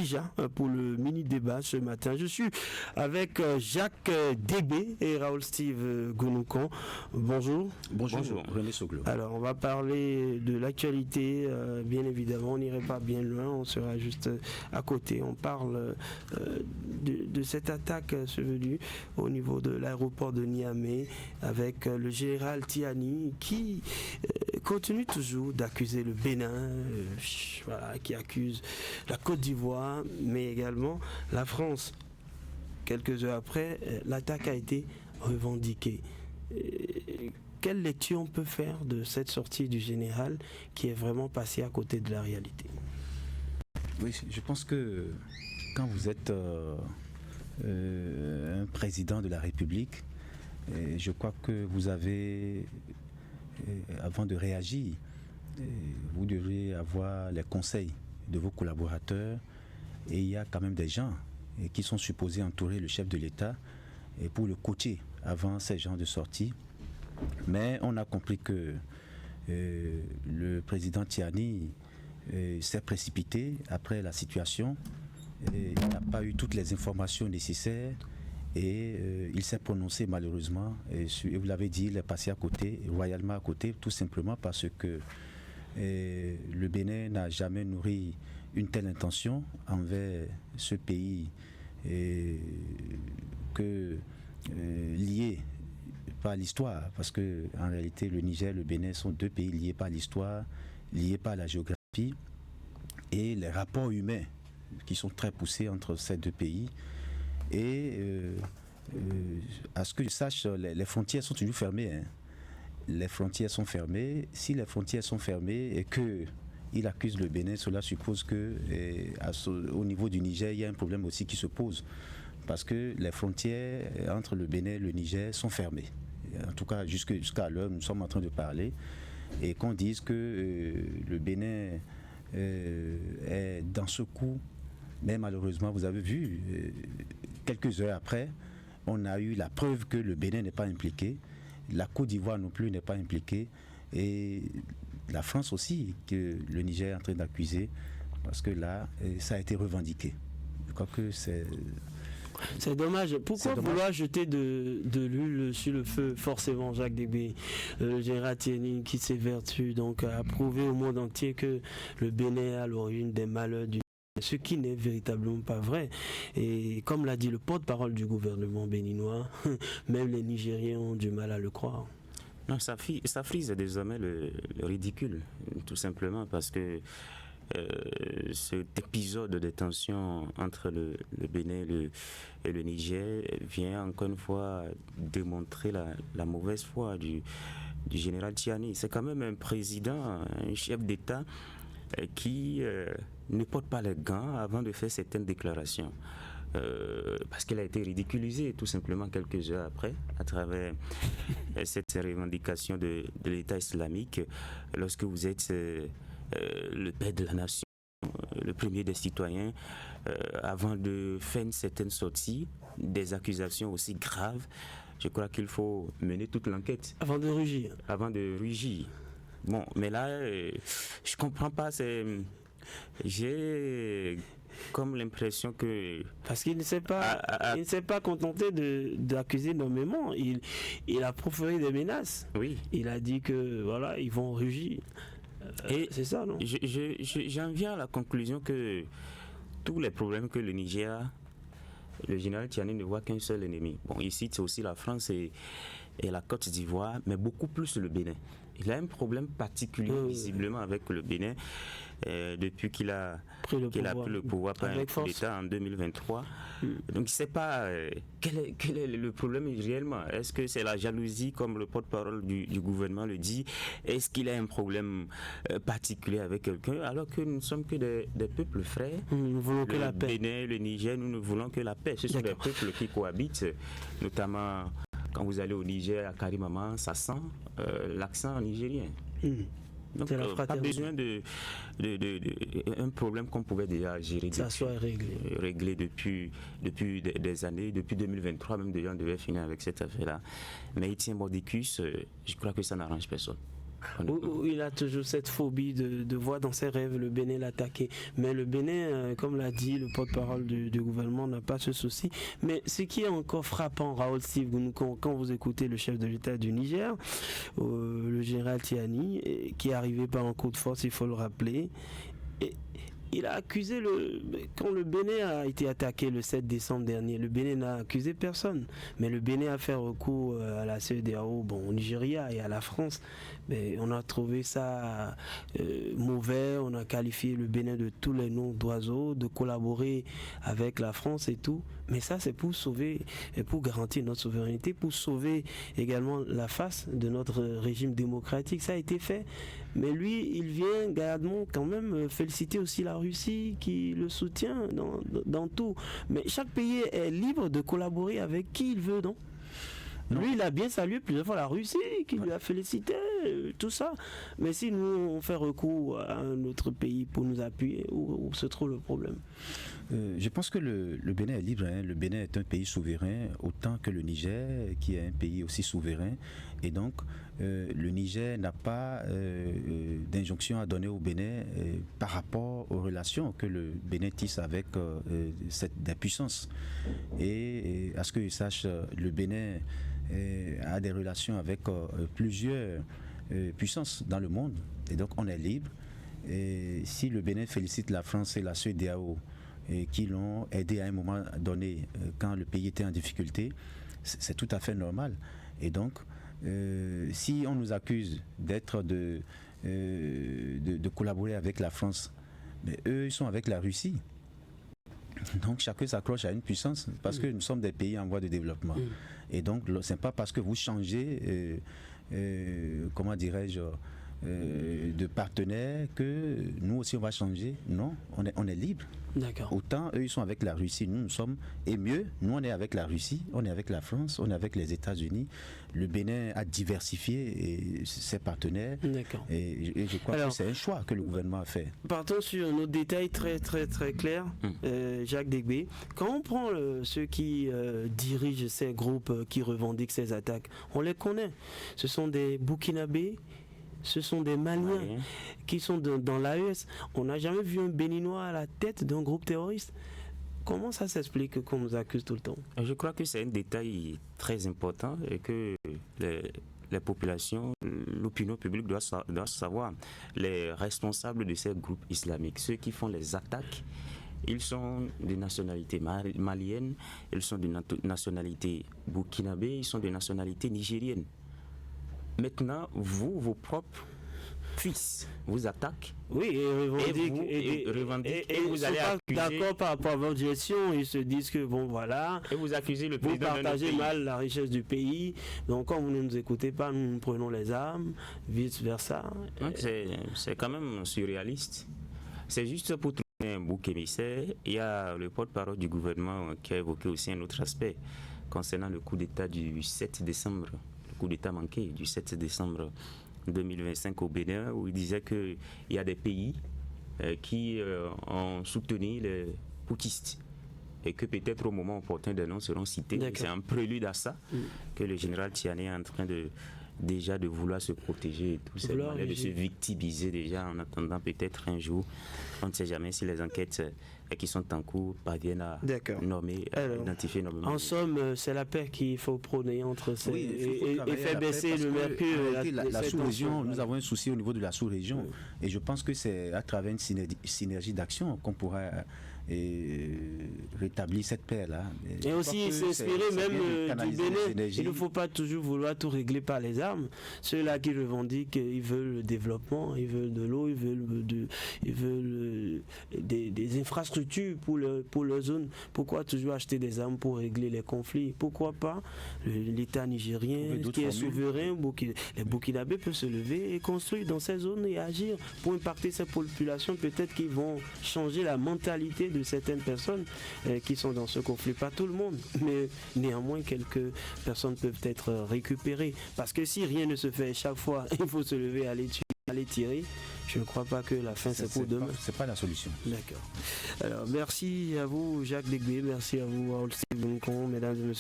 déjà pour le mini-débat ce matin. Je suis avec Jacques Débé et Raoul-Steve Gounoukan. Bonjour. Bonjour, René Soglo. Alors, on va parler de l'actualité, bien évidemment. On n'irait pas bien loin, on sera juste à côté. On parle de cette attaque survenue au niveau de l'aéroport de Niamey avec le général Tiani qui continue toujours d'accuser le Bénin, qui accuse la Côte d'Ivoire, mais également la France. Quelques heures après, l'attaque a été revendiquée. Quelle lecture on peut faire de cette sortie du général qui est vraiment passé à côté de la réalité? Oui, je pense que quand vous êtes un président de la République, je crois que vous avez, avant de réagir, vous devez avoir les conseils de vos collaborateurs, et il y a quand même des gens qui sont supposés entourer le chef de l'État et pour le coacher avant ces genres de sorties. Mais on a compris que le président Tiani s'est précipité après la situation. Il n'a pas eu toutes les informations nécessaires et il s'est prononcé malheureusement. Et vous l'avez dit, il est passé à côté, royalement à côté, tout simplement parce que le Bénin n'a jamais nourri une telle intention envers ce pays lié par l'histoire, parce que en réalité le Niger et le Bénin sont deux pays liés par l'histoire, liés par la géographie et les rapports humains qui sont très poussés entre ces deux pays. Et à ce que je sache, les frontières sont toujours fermées. Les frontières sont fermées. Si les frontières sont fermées et qu'il accuse le Bénin, cela suppose que au niveau du Niger, il y a un problème aussi qui se pose. Parce que les frontières entre le Bénin et le Niger sont fermées. En tout cas, jusqu'à l'heure, nous sommes en train de parler. Et qu'on dise que le Bénin est dans ce coup. Mais malheureusement, vous avez vu, quelques heures après, on a eu la preuve que le Bénin n'est pas impliqué. La Côte d'Ivoire non plus n'est pas impliquée. Et la France aussi, que le Niger est en train d'accuser. Parce que là, ça a été revendiqué. Je crois que c'est dommage. Pourquoi vouloir jeter de l'huile sur le feu, forcément, Jacques Débé, le général Tiani qui s'évertue donc à prouver au monde entier que le Bénin est à l'origine des malheurs du ce qui n'est véritablement pas vrai. Et comme l'a dit le porte-parole du gouvernement béninois, même les Nigériens ont du mal à le croire. Non, ça frise désormais le ridicule, tout simplement, parce que cet épisode de tension entre le Bénin et le Niger vient encore une fois démontrer la mauvaise foi du général Tiani. C'est quand même un président, un chef d'État qui ne porte pas les gants avant de faire certaines déclarations. Parce qu'elle a été ridiculisée tout simplement quelques heures après à travers cette revendication de l'État islamique. Lorsque vous êtes le père de la nation, le premier des citoyens, avant de faire une certaine sortie, des accusations aussi graves, je crois qu'il faut mener toute l'enquête. Avant de rugir. Bon, mais là, je comprends pas. J'ai comme l'impression que... Parce qu'il ne s'est pas contenté d'accuser nommément. Il a proféré des menaces. Oui. Il a dit que voilà, ils vont rugir. Et c'est ça, non? J'en viens à la conclusion que tous les problèmes que le Niger, le général Tiani ne voit qu'un seul ennemi. Bon, ici, c'est aussi la France et la Côte d'Ivoire, mais beaucoup plus le Bénin. Il a un problème particulier visiblement avec le Bénin depuis qu'il a pris le pouvoir par un coup d'État en 2023. Donc il ne sait pas quel est le problème réellement. Est-ce que c'est la jalousie comme le porte-parole du gouvernement le dit? Est-ce qu'il a un problème particulier avec quelqu'un alors que nous ne sommes que des peuples frères? Nous voulons que la paix. Le Bénin, le Niger, nous ne voulons que la paix. Ce sont des peuples qui cohabitent, notamment... Quand vous allez au Niger, à Karimama, ça sent l'accent nigérien. Donc, pas besoin un problème qu'on pouvait déjà gérer. Ça soit réglé depuis des années, depuis 2023, même déjà on devait finir avec cette affaire-là. Mais il tient mordicus, je crois que ça n'arrange personne. Où il a toujours cette phobie de voir dans ses rêves le Bénin l'attaquer. Mais le Bénin, comme l'a dit le porte-parole du gouvernement, n'a pas ce souci. Mais ce qui est encore frappant, Raoul Steve, quand vous écoutez le chef de l'État du Niger, le général Tiani, qui est arrivé par un coup de force, il faut le rappeler, il a accusé quand le Bénin a été attaqué le 7 décembre dernier, le Bénin n'a accusé personne, mais le Bénin a fait recours à la CEDEAO, au Nigeria et à la France. Mais on a trouvé ça mauvais, on a qualifié le Bénin de tous les noms d'oiseaux, de collaborer avec la France et tout. Mais ça, c'est pour sauver et pour garantir notre souveraineté, pour sauver également la face de notre régime démocratique. Ça a été fait. Mais lui, il vient gaillardement quand même féliciter aussi la Russie qui le soutient dans tout. Mais chaque pays est libre de collaborer avec qui il veut, non ? Lui, il a bien salué plusieurs fois la Russie, qui lui a félicité, tout ça. Mais si nous, on fait recours à un autre pays pour nous appuyer, où se trouve le problème ? Je pense que le Bénin est libre. Le Bénin est un pays souverain, autant que le Niger, qui est un pays aussi souverain. Et donc, le Niger n'a pas d'injonction à donner au Bénin par rapport aux relations que le Bénin tisse avec des puissances. Et à ce que je sache, le Bénin a des relations avec plusieurs puissances dans le monde. Et donc, on est libre. Et si le Bénin félicite la France et la CEDEAO qui l'ont aidé à un moment donné quand le pays était en difficulté, c'est tout à fait normal. Et donc, si on nous accuse d'être de collaborer avec la France, mais eux, ils sont avec la Russie. Donc, chacun s'accroche à une puissance parce que nous sommes des pays en voie de développement. Et donc, ce n'est pas parce que vous changez, comment dirais-je, de partenaires que nous aussi on va changer. Non, on est libre. D'accord. Autant eux ils sont avec la Russie, nous sommes, et mieux, nous on est avec la Russie, on est avec la France, on est avec les États-Unis. Le Bénin a diversifié ses partenaires. D'accord. Et je crois que c'est un choix que le gouvernement a fait. Partons sur nos détails très très très clairs. Jacques Degbé, quand on prend ceux qui dirigent ces groupes qui revendiquent ces attaques, on les connaît. Ce sont des Burkinabés. Ce sont des Maliens qui sont dans l'AES. On n'a jamais vu un Béninois à la tête d'un groupe terroriste. Comment ça s'explique qu'on nous accuse tout le temps ? Je crois que c'est un détail très important et que les populations, l'opinion publique doit savoir. Les responsables de ces groupes islamiques, ceux qui font les attaques, ils sont de nationalité malienne, ils sont de nationalité burkinabé, ils sont de nationalité nigérienne. Maintenant, vos propres fils vous attaquent. Oui, et revendiquent. Et vous allez accuser. D'accord par rapport à votre gestion, ils se disent que bon voilà. Et vous accusez le président. Vous partagez mal la richesse du pays. Donc quand vous ne nous écoutez pas, nous prenons les armes, vice versa. C'est quand même surréaliste. C'est juste pour trouver un bouc émissaire. Il y a le porte-parole du gouvernement qui a évoqué aussi un autre aspect concernant le coup d'État du 7 décembre. Coup d'État manqué du 7 décembre 2025 au Bénin, où il disait qu'il y a des pays qui ont soutenu les putschistes et que peut-être au moment opportun des noms seront cités. C'est un prélude à ça que le général Tiani est en train de vouloir se protéger et tout ça, de se victimiser déjà en attendant peut-être un jour, on ne sait jamais si les enquêtes qui sont en cours parviennent à nommer, identifier nommément. En somme, c'est la paix qu'il faut prôner entre ces et faire baisser le mercure. La sous-région, nous avons un souci au niveau de la sous-région et je pense que c'est à travers une synergie d'action qu'on pourra rétablir cette paix-là. Et aussi s'inspirer même du Bénin. Il ne faut pas toujours vouloir tout régler par les armes. Ceux-là qui revendiquent, ils veulent le développement, ils veulent de l'eau, ils veulent des infrastructures pour leur zone. Pourquoi toujours acheter des armes pour régler les conflits? Pourquoi pas l'État nigérien qui est souverain, les Burkinabés peuvent se lever et construire dans ces zones et agir pour impacter ces populations, peut-être qu'ils vont changer la mentalité de certaines personnes qui sont dans ce conflit. Pas tout le monde, mais néanmoins quelques personnes peuvent être récupérées. Parce que si rien ne se fait chaque fois, il faut se lever et aller tirer. Je ne crois pas que la fin c'est pour demain. C'est pas la solution. D'accord. Alors merci à vous Jacques Degbé, merci à vous Raoul Steve, mesdames et messieurs.